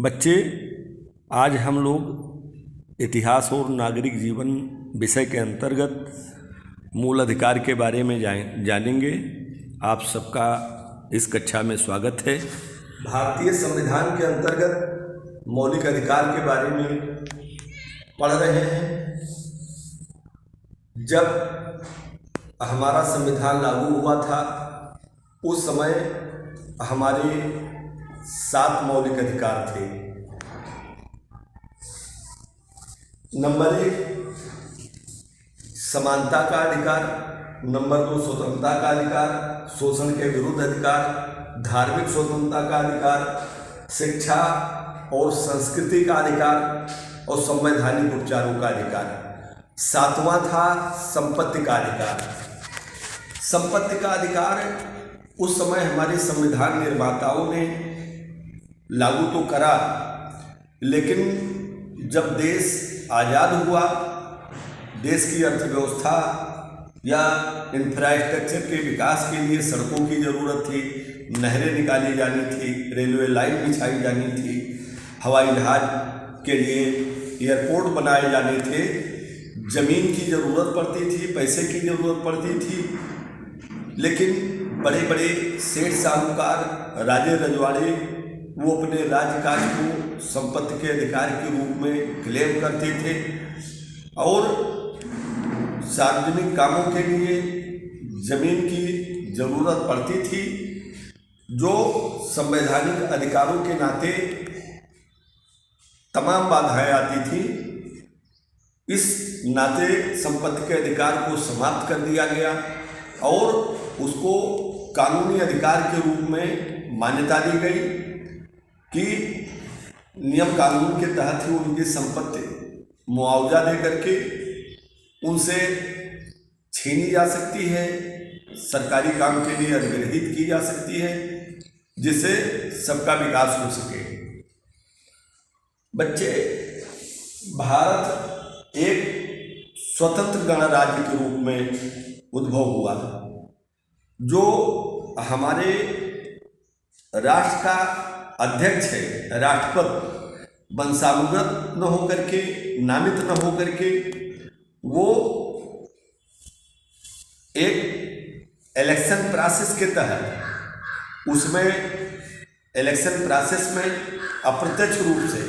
बच्चे, आज हम लोग इतिहास और नागरिक जीवन विषय के अंतर्गत मूल अधिकार के बारे में जानेंगे। आप सबका इस कक्षा में स्वागत है। भारतीय संविधान के अंतर्गत मौलिक अधिकार के बारे में पढ़ रहे हैं। जब हमारा संविधान लागू हुआ था उस समय हमारे 7 मौलिक अधिकार थे। नंबर 1 समानता का अधिकार, नंबर 2 स्वतंत्रता का अधिकार, शोषण के विरुद्ध अधिकार, धार्मिक स्वतंत्रता का अधिकार, शिक्षा और संस्कृति का अधिकार और संवैधानिक उपचारों का अधिकार। 7वां था संपत्ति का अधिकार। संपत्ति का अधिकार उस समय हमारे संविधान निर्माताओं ने लागू तो करा, लेकिन जब देश आज़ाद हुआ, देश की अर्थव्यवस्था या इंफ्रास्ट्रक्चर के विकास के लिए सड़कों की ज़रूरत थी, नहरें निकाली जानी थी, रेलवे लाइन बिछाई जानी थी, हवाई जहाज के लिए एयरपोर्ट बनाए जाने थे, ज़मीन की ज़रूरत पड़ती थी, पैसे की ज़रूरत पड़ती थी। लेकिन बड़े बड़े सेठ साहूकार, राजे रजवाड़े वो अपने राज्यकाज को संपत्ति के अधिकार के रूप में क्लेम करते थे और सार्वजनिक कामों के लिए जमीन की जरूरत पड़ती थी, जो संवैधानिक अधिकारों के नाते तमाम बाधाएं आती थी। इस नाते संपत्ति के अधिकार को समाप्त कर दिया गया और उसको कानूनी अधिकार के रूप में मान्यता दी गई कि नियम कानून के तहत ही उनकी संपत्ति मुआवजा दे करके उनसे छीनी जा सकती है, सरकारी काम के लिए अधिग्रहित की जा सकती है, जिससे सबका विकास हो सके। बच्चे, भारत एक स्वतंत्र गणराज्य के रूप में उद्भव हुआ, जो हमारे राष्ट्र का अध्यक्ष है, राष्ट्रपति वंशानुगत न होकर के, नामित न होकर के, वो एक इलेक्शन प्रोसेस के तहत, उसमें इलेक्शन प्रोसेस में अप्रत्यक्ष रूप से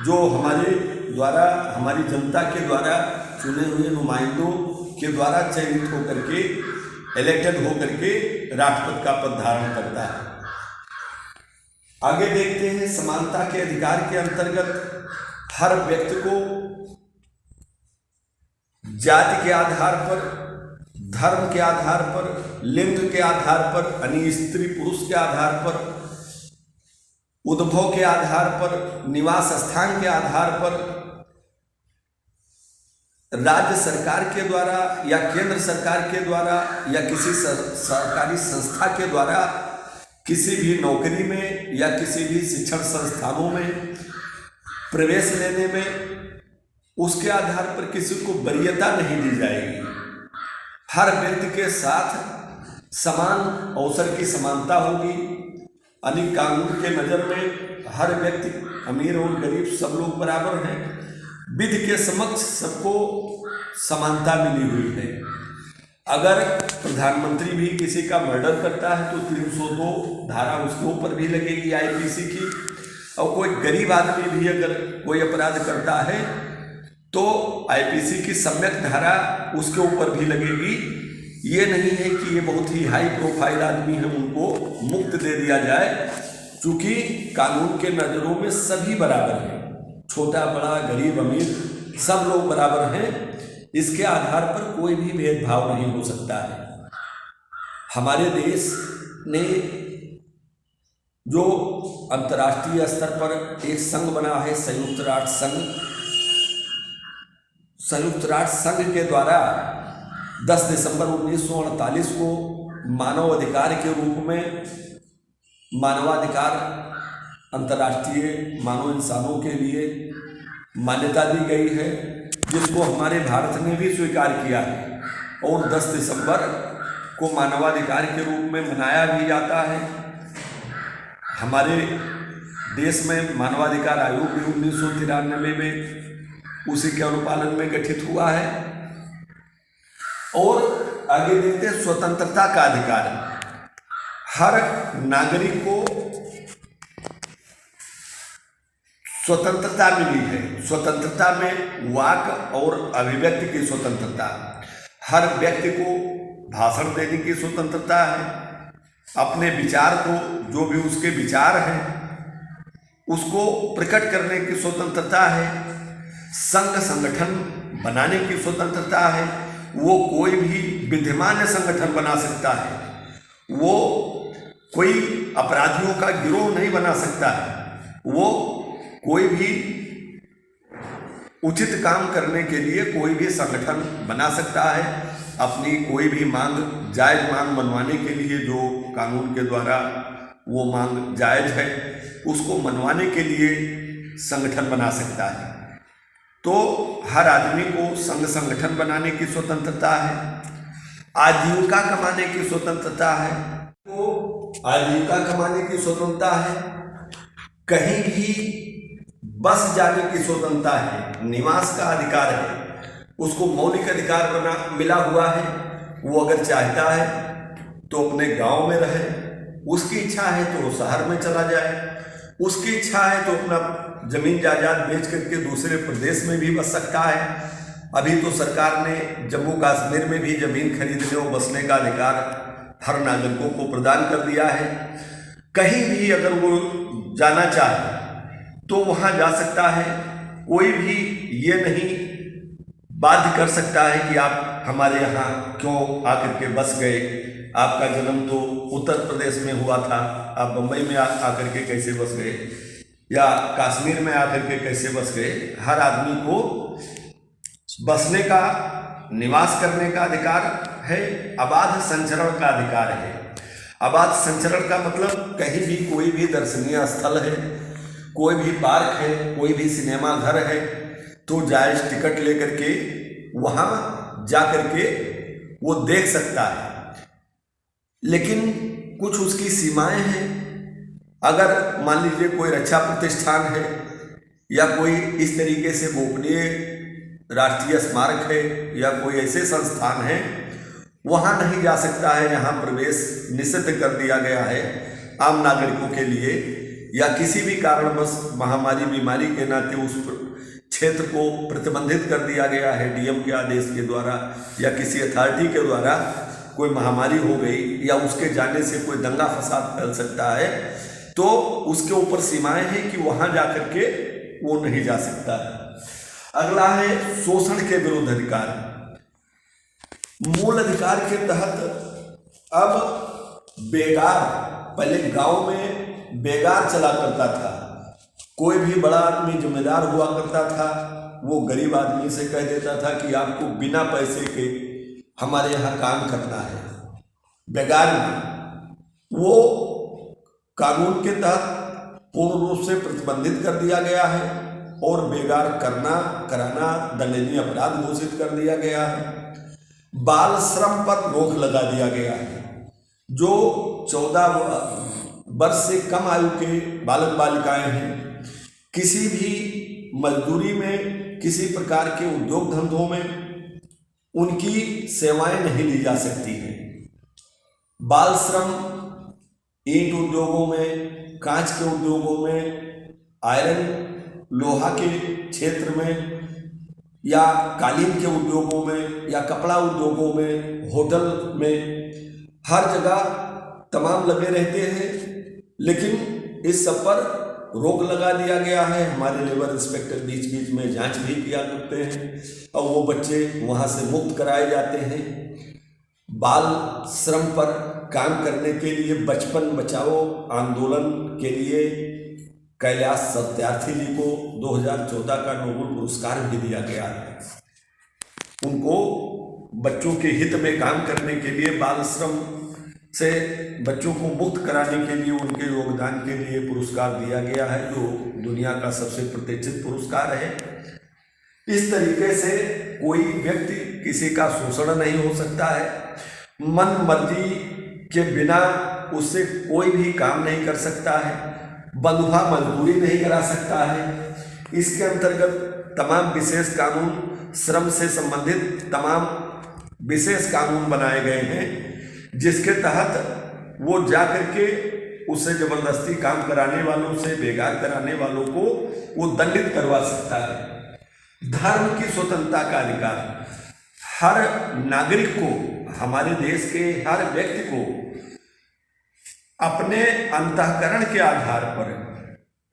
जो हमारे द्वारा, हमारी जनता के द्वारा चुने हुए नुमाइंदों के द्वारा चयनित होकर के, इलेक्टेड होकर के राष्ट्रपति का पद धारण करता है। आगे देखते हैं, समानता के अधिकार के अंतर्गत हर व्यक्ति को जाति के आधार पर, धर्म के आधार पर, लिंग के आधार पर, यानी स्त्री पुरुष के आधार पर, उद्भव के आधार पर, निवास स्थान के आधार पर, राज्य सरकार के द्वारा या केंद्र सरकार के द्वारा या किसी सरकारी संस्था के द्वारा किसी भी नौकरी में या किसी भी शिक्षण संस्थानों में प्रवेश लेने में उसके आधार पर किसी को वरीयता नहीं दी जाएगी। हर व्यक्ति के साथ समान अवसर की समानता होगी। यानी कानून के नज़र में हर व्यक्ति, अमीर और गरीब सब लोग बराबर हैं। विधि के समक्ष सबको समानता मिली हुई है। अगर प्रधानमंत्री भी किसी का मर्डर करता है तो 302 धारा उसके ऊपर भी लगेगी आईपीसी की, और कोई गरीब आदमी भी अगर कोई अपराध करता है तो आईपीसी की सम्यक धारा उसके ऊपर भी लगेगी। ये नहीं है कि ये बहुत ही हाई प्रोफाइल आदमी है, उनको मुक्त दे दिया जाए, क्योंकि कानून के नज़रों में सभी बराबर हैं। छोटा बड़ा, गरीब अमीर, सब लोग बराबर हैं। इसके आधार पर कोई भी भेदभाव नहीं हो सकता है। हमारे देश ने जो अंतर्राष्ट्रीय स्तर पर एक संघ बना है, संयुक्त राष्ट्र संघ, संयुक्त राष्ट्र संघ के द्वारा 10 दिसंबर 1948 को मानव अधिकार के रूप में मानवाधिकार अंतर्राष्ट्रीय मानव इंसानों के लिए मान्यता दी गई है, जिसको हमारे भारत ने भी स्वीकार किया है और 10 दिसंबर को मानवाधिकार के रूप में मनाया भी जाता है। हमारे देश में मानवाधिकार आयोग भी 1993 में उसी के अनुपालन में गठित हुआ है। और आगे देखते हैं स्वतंत्रता का अधिकार। हर नागरिक को स्वतंत्रता मिली है। स्वतंत्रता में वाक और अभिव्यक्ति की स्वतंत्रता, हर व्यक्ति को भाषण देने की स्वतंत्रता है, अपने विचार को, जो भी उसके विचार हैं उसको प्रकट करने की स्वतंत्रता है, संघ संगठन बनाने की स्वतंत्रता है। वो कोई भी विद्यमान संगठन बना सकता है, वो कोई अपराधियों का गिरोह नहीं बना सकता है, वो कोई भी उचित काम करने के लिए कोई भी संगठन बना सकता है। अपनी कोई भी मांग, जायज मांग मनवाने के लिए जो कानून के द्वारा वो मांग जायज है उसको मनवाने के लिए संगठन बना सकता है। तो हर आदमी को संघ संगठन बनाने की स्वतंत्रता है। आजीविका कमाने की स्वतंत्रता है, तो आजीविका कमाने की स्वतंत्रता है। कहीं भी बस जाने की स्वतंत्रता है, निवास का अधिकार है, उसको मौलिक अधिकार मिला हुआ है। वो अगर चाहता है तो अपने गांव में रहे, उसकी इच्छा है तो वो शहर में चला जाए, उसकी इच्छा है तो अपना जमीन जायदाद बेच करके दूसरे प्रदेश में भी बस सकता है। अभी तो सरकार ने जम्मू कश्मीर में भी जमीन खरीदने और बसने का अधिकार हर नागरिकों को प्रदान कर दिया है। कहीं भी अगर वो जाना चाहे तो वहाँ जा सकता है। कोई भी ये नहीं बाध्य कर सकता है कि आप हमारे यहाँ क्यों आकर के बस गए, आपका जन्म तो उत्तर प्रदेश में हुआ था, आप बम्बई में आकर के कैसे बस गए, या कश्मीर में आकर के कैसे बस गए। हर आदमी को बसने का, निवास करने का अधिकार है। अबाध संचरण का अधिकार है। अबाध संचरण का मतलब कहीं भी कोई भी दर्शनीय स्थल है, कोई भी पार्क है, कोई भी सिनेमा घर है, तो जायज टिकट लेकर के वहाँ जा कर के वो देख सकता है। लेकिन कुछ उसकी सीमाएं हैं। अगर मान लीजिए कोई रक्षा प्रतिष्ठान है या कोई इस तरीके से गोपनीय राष्ट्रीय स्मारक है या कोई ऐसे संस्थान है, वहाँ नहीं जा सकता है। यहाँ प्रवेश निषिद्ध कर दिया गया है आम नागरिकों के लिए, या किसी भी कारणवश महामारी बीमारी के नाते उस क्षेत्र को प्रतिबंधित कर दिया गया है डीएम के आदेश के द्वारा, या किसी अथॉरिटी के द्वारा कोई महामारी हो गई या उसके जाने से कोई दंगा फसाद फैल सकता है, तो उसके ऊपर सीमाएं हैं कि वहां जाकर के वो नहीं जा सकता है। अगला है शोषण के विरुद्ध अधिकार। मूल अधिकार के तहत अब बेगार, पहले गांव में बेगार चला करता था, कोई भी बड़ा आदमी जिम्मेदार हुआ करता था, वो गरीब आदमी से कह देता था कि आपको बिना पैसे के हमारे यहाँ काम करना है। बेगार वो कानून के तहत पूर्ण रूप से प्रतिबंधित कर दिया गया है और बेगार कराना दंडनीय अपराध घोषित कर दिया गया है। बाल श्रम पर रोक लगा दिया गया है। जो 14 वर्ष से कम आयु के बालक बालिकाएं हैं, किसी भी मजदूरी में, किसी प्रकार के उद्योग धंधों में उनकी सेवाएं नहीं ली जा सकती हैं। बाल श्रम ईंट उद्योगों में, कांच के उद्योगों में, आयरन लोहा के क्षेत्र में, या कालीन के उद्योगों में, या कपड़ा उद्योगों में, होटल में, हर जगह तमाम लगे रहते हैं। लेकिन इस सब पर रोक लगा दिया गया है। हमारे लेबर इंस्पेक्टर बीच बीच में जांच भी किया करते हैं और वो बच्चे वहाँ से मुक्त कराए जाते हैं। बाल श्रम पर काम करने के लिए बचपन बचाओ आंदोलन के लिए कैलाश सत्यार्थी जी को 2014 का नोबेल पुरस्कार भी दिया गया है। उनको बच्चों के हित में काम करने के लिए, बाल श्रम से बच्चों को मुक्त कराने के लिए उनके योगदान के लिए पुरस्कार दिया गया है, जो दुनिया का सबसे प्रतिष्ठित पुरस्कार है। इस तरीके से कोई व्यक्ति किसी का शोषण नहीं हो सकता है। मन मर्जी के बिना उससे कोई भी काम नहीं कर सकता है। बंधुआ मजदूरी नहीं करा सकता है। इसके अंतर्गत तमाम विशेष कानून, श्रम से संबंधित तमाम विशेष कानून बनाए गए हैं, जिसके तहत वो जा करके उससे जबरदस्ती काम कराने वालों से, बेगार कराने वालों को वो दंडित करवा सकता है। धर्म की स्वतंत्रता का अधिकार हर नागरिक को, हमारे देश के हर व्यक्ति को अपने अंतःकरण के आधार पर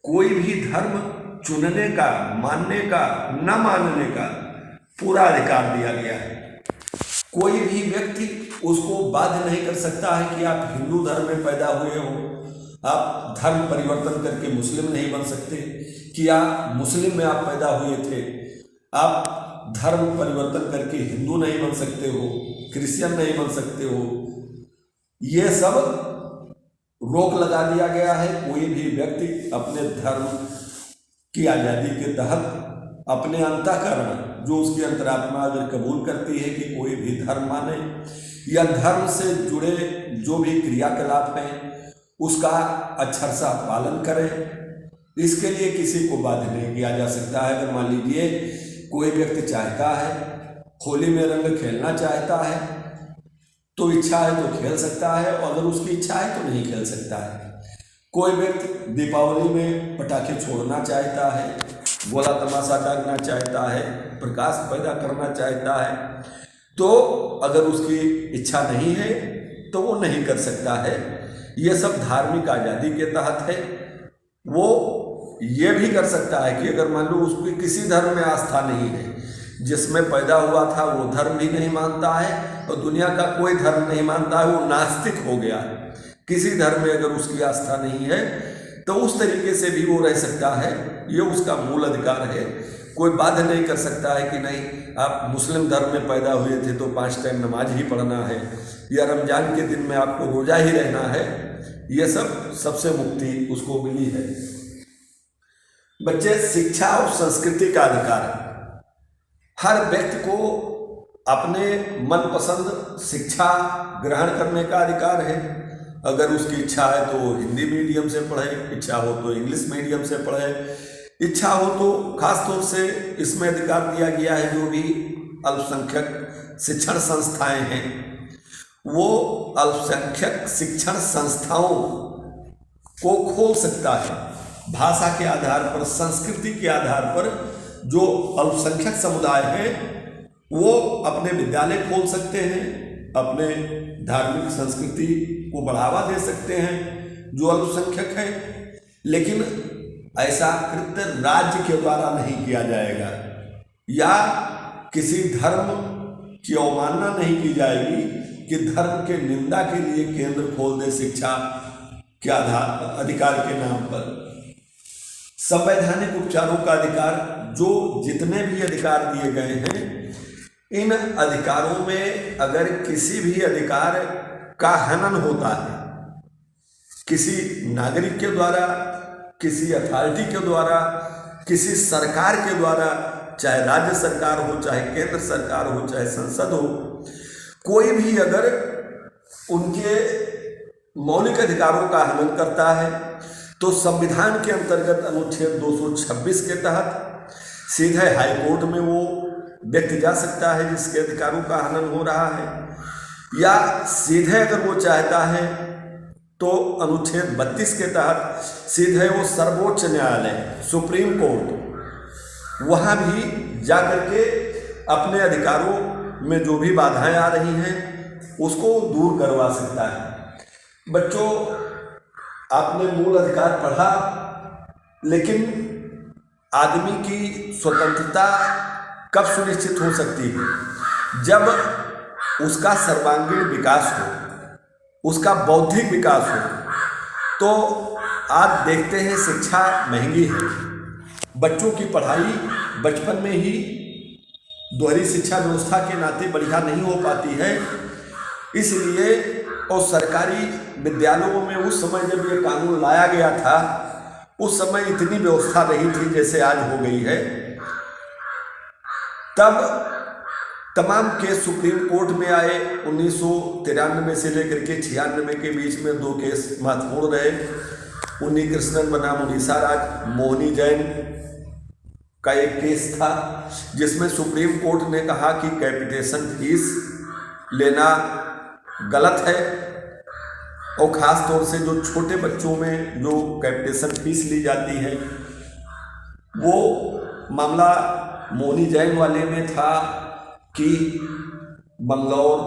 कोई भी धर्म चुनने का, मानने का, न मानने का पूरा अधिकार दिया गया है। कोई भी व्यक्ति उसको बाध्य नहीं कर सकता है कि आप हिंदू धर्म में पैदा हुए हो, आप धर्म परिवर्तन करके मुस्लिम नहीं बन सकते, कि आप मुस्लिम में आप पैदा हुए थे, आप धर्म परिवर्तन करके हिंदू नहीं बन सकते हो, क्रिश्चियन नहीं बन सकते हो। ये सब रोक लगा दिया गया है। कोई भी व्यक्ति अपने धर्म की आज़ादी के तहत अपने अंतःकरण, जो उसकी अंतरात्मा अगर कबूल करती है कि कोई भी धर्म माने या धर्म से जुड़े जो भी क्रियाकलाप हैं उसका अक्षरशः पालन करें, इसके लिए किसी को बाध्य नहीं किया जा सकता है। अगर मान लीजिए कोई व्यक्ति चाहता है, होली में रंग खेलना चाहता है, तो इच्छा है तो खेल सकता है, और अगर उसकी इच्छा है तो नहीं खेल सकता है। कोई व्यक्ति दीपावली में पटाखे छोड़ना चाहता है, गोला तमाशा डालना चाहता है, प्रकाश पैदा करना चाहता है, तो अगर उसकी इच्छा नहीं है तो वो नहीं कर सकता है। ये सब धार्मिक आज़ादी के तहत है। वो ये भी कर सकता है कि अगर मान लो उसकी किसी धर्म में आस्था नहीं है, जिसमें पैदा हुआ था वो धर्म भी नहीं मानता है और दुनिया का कोई धर्म नहीं मानता है, वो नास्तिक हो गया है, किसी धर्म में अगर उसकी आस्था नहीं है, तो उस तरीके से भी वो रह सकता है। ये उसका मूल अधिकार है। कोई बाध्य नहीं कर सकता है कि नहीं आप मुस्लिम धर्म में पैदा हुए थे तो 5 टाइम नमाज ही पढ़ना है, या रमजान के दिन में आपको रोजा ही रहना है। ये सब सबसे मुक्ति उसको मिली है। बच्चे, शिक्षा और संस्कृति का अधिकार, हर व्यक्ति को अपने मनपसंद शिक्षा ग्रहण करने का अधिकार है। अगर उसकी इच्छा है तो हिंदी मीडियम से पढ़े, इच्छा हो तो इंग्लिश मीडियम से पढ़े, इच्छा हो तो खास तौर से इसमें अधिकार दिया गया है जो भी अल्पसंख्यक शिक्षण संस्थाएं हैं, वो अल्पसंख्यक शिक्षण संस्थाओं को खोल सकता है। भाषा के आधार पर, संस्कृति के आधार पर जो अल्पसंख्यक समुदाय हैं वो अपने विद्यालय खोल सकते हैं, अपने धार्मिक संस्कृति को बढ़ावा दे सकते हैं जो अल्पसंख्यक है। लेकिन ऐसा कृत्य राज्य के द्वारा नहीं किया जाएगा, या किसी धर्म की अवमानना नहीं की जाएगी कि धर्म के निंदा के लिए केंद्र खोल दे शिक्षा के अधिकार के नाम पर। संवैधानिक उपचारों का अधिकार, जो जितने भी अधिकार दिए गए हैं, इन अधिकारों में अगर किसी भी अधिकार का हनन होता है, किसी नागरिक के द्वारा, किसी अथॉरिटी के द्वारा, किसी सरकार के द्वारा, चाहे राज्य सरकार हो, चाहे केंद्र सरकार हो, चाहे संसद हो, कोई भी अगर उनके मौलिक अधिकारों का हनन करता है तो संविधान के अंतर्गत अनुच्छेद 226 के तहत सीधे हाईकोर्ट में वो व्यक्ति जा सकता है जिसके अधिकारों का हनन हो रहा है, या सीधे अगर वो चाहता है तो अनुच्छेद 32 के तहत सीधे वो सर्वोच्च न्यायालय, सुप्रीम कोर्ट, वहाँ भी जा करके अपने अधिकारों में जो भी बाधाएं आ रही हैं उसको दूर करवा सकता है। बच्चों, आपने मूल अधिकार पढ़ा, लेकिन आदमी की स्वतंत्रता कब सुनिश्चित हो सकती है? जब उसका सर्वांगीण विकास हो, उसका बौद्धिक विकास हो। तो आज देखते हैं शिक्षा महंगी है, बच्चों की पढ़ाई बचपन में ही दोहरी शिक्षा व्यवस्था के नाते बढ़िया नहीं हो पाती है। इसलिए और सरकारी विद्यालयों में उस समय जब ये कानून लाया गया था, उस समय इतनी व्यवस्था नहीं थी जैसे आज हो गई है। तब तमाम केस सुप्रीम कोर्ट में आए। 1993 से लेकर के 96 के बीच में 2 केस महत्वपूर्ण रहे। उन्नी कृष्णन बनाम उड़ीसा राज्य मोहिनी जैन का एक केस था, जिसमें सुप्रीम कोर्ट ने कहा कि कैपिटेशन फीस लेना गलत है, और ख़ास तौर से जो छोटे बच्चों में जो कैपिटेशन फीस ली जाती है, वो मामला मोहिनी जैन वाले में था कि बंगलौर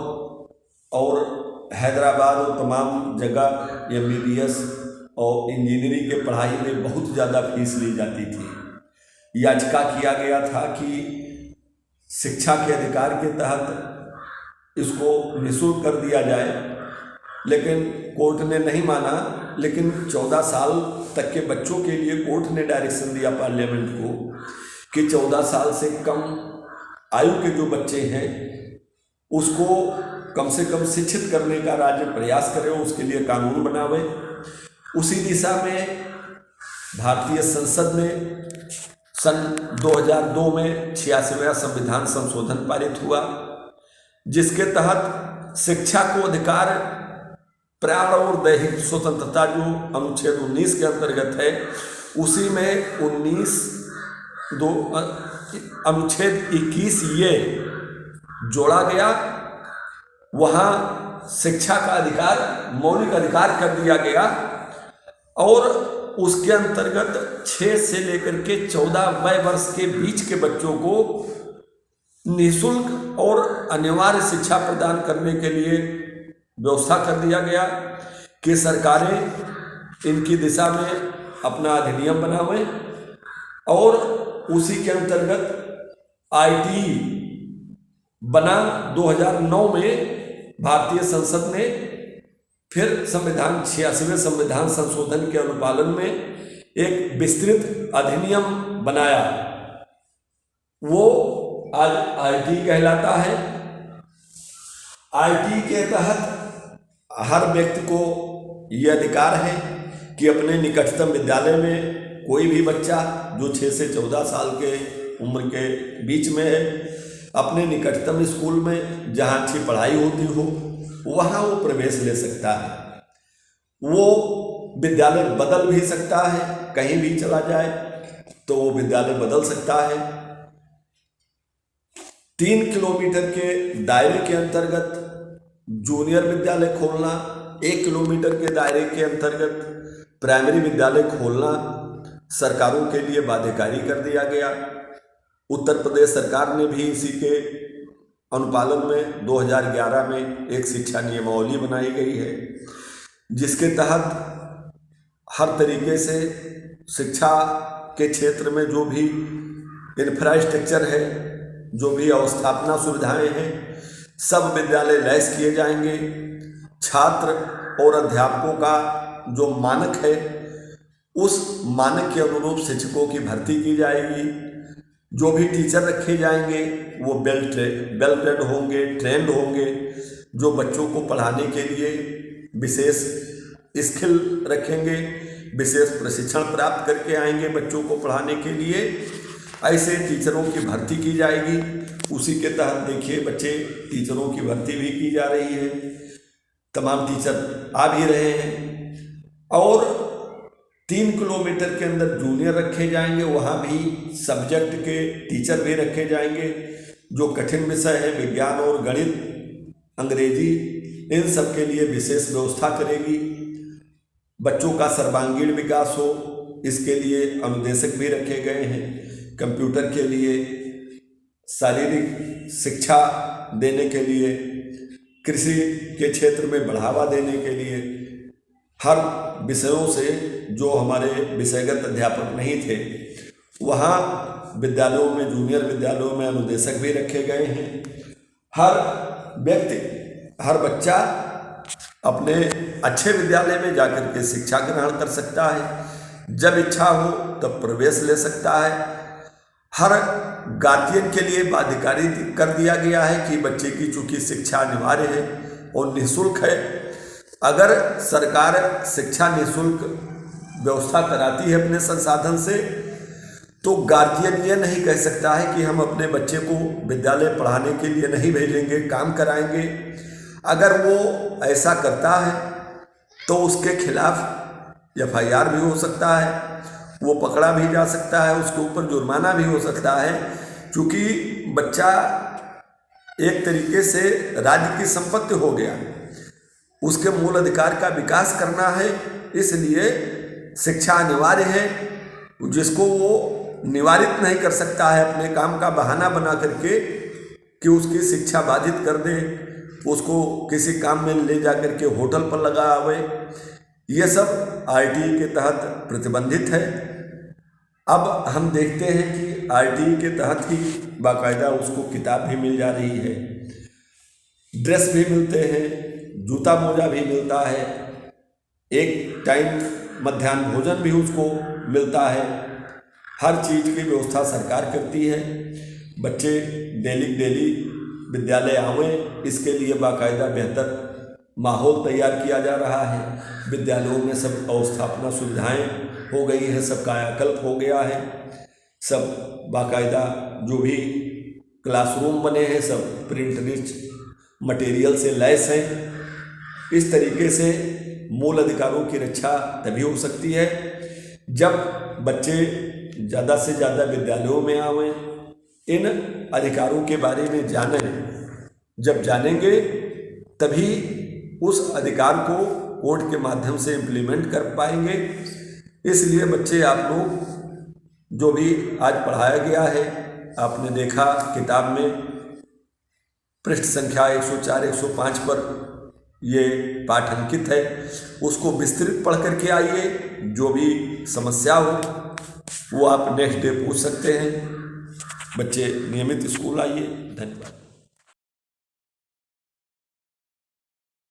और हैदराबाद और तमाम जगह MBBS और इंजीनियरिंग के पढ़ाई में बहुत ज़्यादा फीस ली जाती थी। याचिका किया गया था कि शिक्षा के अधिकार के तहत इसको निःशुल्क कर दिया जाए, लेकिन कोर्ट ने नहीं माना। लेकिन 14 साल तक के बच्चों के लिए कोर्ट ने डायरेक्शन दिया पार्लियामेंट को कि 14 साल से कम आयु के जो बच्चे हैं उसको कम से कम शिक्षित करने का राज्य प्रयास करे, उसके लिए कानून बनावे। उसी दिशा में भारतीय संसद ने सन 2002 में 86वां संविधान संशोधन पारित हुआ, जिसके तहत शिक्षा को अधिकार प्राण और दैहिक स्वतंत्रता जो अनुच्छेद 19 के अंतर्गत है, उसी में अनुच्छेद 21 ये जोड़ा गया। वहाँ शिक्षा का अधिकार मौलिक अधिकार कर दिया गया, और उसके अंतर्गत 6 से लेकर के 14 वर्ष के बीच के बच्चों को निःशुल्क और अनिवार्य शिक्षा प्रदान करने के लिए व्यवस्था कर दिया गया कि सरकारें इनकी दिशा में अपना अधिनियम बनावें, और उसी के अंतर्गत IT बना। 2009 में भारतीय संसद ने फिर 86वें संविधान संशोधन के अनुपालन में एक विस्तृत अधिनियम बनाया, वो आज IT कहलाता है। IT के तहत हर व्यक्ति को ये अधिकार है कि अपने निकटतम विद्यालय में कोई भी बच्चा जो 6 से 14 साल के उम्र के बीच में है, अपने निकटतम स्कूल में जहाँ अच्छी पढ़ाई होती हो वहाँ वो प्रवेश ले सकता है। वो विद्यालय बदल भी सकता है, कहीं भी चला जाए तो वो विद्यालय बदल सकता है। 3 किलोमीटर के दायरे के अंतर्गत जूनियर विद्यालय खोलना, 1 किलोमीटर के दायरे के अंतर्गत प्राइमरी विद्यालय खोलना सरकारों के लिए बाध्यकारी कर दिया गया। उत्तर प्रदेश सरकार ने भी इसी के अनुपालन में 2011 में एक शिक्षा नियमावली बनाई गई है, जिसके तहत हर तरीके से शिक्षा के क्षेत्र में जो भी इंफ्रास्ट्रक्चर है, जो भी अवस्थापना सुविधाएं हैं, सब विद्यालय लैस किए जाएंगे। छात्र और अध्यापकों का जो मानक है, उस मानक के अनुरूप शिक्षकों की भर्ती की जाएगी। जो भी टीचर रखे जाएंगे वो वेल ट्रेंड होंगे, ट्रेंड होंगे, जो बच्चों को पढ़ाने के लिए विशेष स्किल रखेंगे, विशेष प्रशिक्षण प्राप्त करके आएंगे बच्चों को पढ़ाने के लिए। ऐसे टीचरों की भर्ती की जाएगी। उसी के तहत देखिए बच्चे टीचरों की भर्ती भी की जा रही है, तमाम टीचर आ भी रहे हैं। और 3 किलोमीटर के अंदर जूनियर रखे जाएंगे, वहाँ भी सब्जेक्ट के टीचर भी रखे जाएंगे। जो कठिन विषय है विज्ञान और गणित, अंग्रेजी, इन सब के लिए विशेष व्यवस्था करेगी। बच्चों का सर्वांगीण विकास हो, इसके लिए अनुदेशक भी रखे गए हैं। कंप्यूटर के लिए, शारीरिक शिक्षा देने के लिए, कृषि के क्षेत्र में बढ़ावा देने के लिए, हर विषयों से जो हमारे विषयगत अध्यापक नहीं थे, वहाँ विद्यालयों में, जूनियर विद्यालयों में अनुदेशक भी रखे गए हैं। हर व्यक्ति, हर बच्चा अपने अच्छे विद्यालय में जाकर के शिक्षा ग्रहण कर सकता है। जब इच्छा हो तब प्रवेश ले सकता है। हर गार्जियन के लिए बाध्यकारी कर दिया गया है कि बच्चे की चूंकि शिक्षा अनिवार्य है और निःशुल्क है, अगर सरकार शिक्षा निःशुल्क व्यवस्था कराती है अपने संसाधन से, तो गार्जियन ये नहीं कह सकता है कि हम अपने बच्चे को विद्यालय पढ़ाने के लिए नहीं भेजेंगे, काम कराएंगे। अगर वो ऐसा करता है तो उसके खिलाफ FIR भी हो सकता है, वो पकड़ा भी जा सकता है, उसके ऊपर जुर्माना भी हो सकता है, क्योंकि बच्चा एक तरीके से राज्य की संपत्ति हो गया। उसके मूल अधिकार का विकास करना है, इसलिए शिक्षा अनिवार्य है। जिसको वो निवारित नहीं कर सकता है अपने काम का बहाना बना करके कि उसकी शिक्षा बाधित कर दे, उसको किसी काम में ले जा करके होटल पर लगा आवे, ये सब RTE के तहत प्रतिबंधित है। अब हम देखते हैं कि RTE के तहत ही बाकायदा उसको किताब भी मिल जा रही है, ड्रेस भी मिलते हैं, जूता मोजा भी मिलता है, एक टाइम मध्याह्न भोजन भी उसको मिलता है। हर चीज़ की व्यवस्था सरकार करती है। बच्चे डेली विद्यालय आवें, इसके लिए बाकायदा बेहतर माहौल तैयार किया जा रहा है। विद्यालयों में सब अवस्थापना सुविधाएं हो गई है, सब कायाकल्प हो गया है, सब बाकायदा जो भी क्लासरूम बने हैं सब प्रिंट रिच मटेरियल से लैस हैं। इस तरीके से मूल अधिकारों की रक्षा तभी हो सकती है जब बच्चे ज़्यादा से ज़्यादा विद्यालयों में आवें, इन अधिकारों के बारे में जानें। जब जानेंगे तभी उस अधिकार को कोर्ट के माध्यम से इम्प्लीमेंट कर पाएंगे। इसलिए बच्चे, आप लोग जो भी आज पढ़ाया गया है, आपने देखा किताब में पृष्ठ संख्या 104 105 पर ये पाठ अंकित है, उसको विस्तृत पढ़ करके आइए। जो भी समस्या हो वो आप नेक्स्ट डे पूछ सकते हैं। बच्चे नियमित स्कूल आइए। धन्यवाद।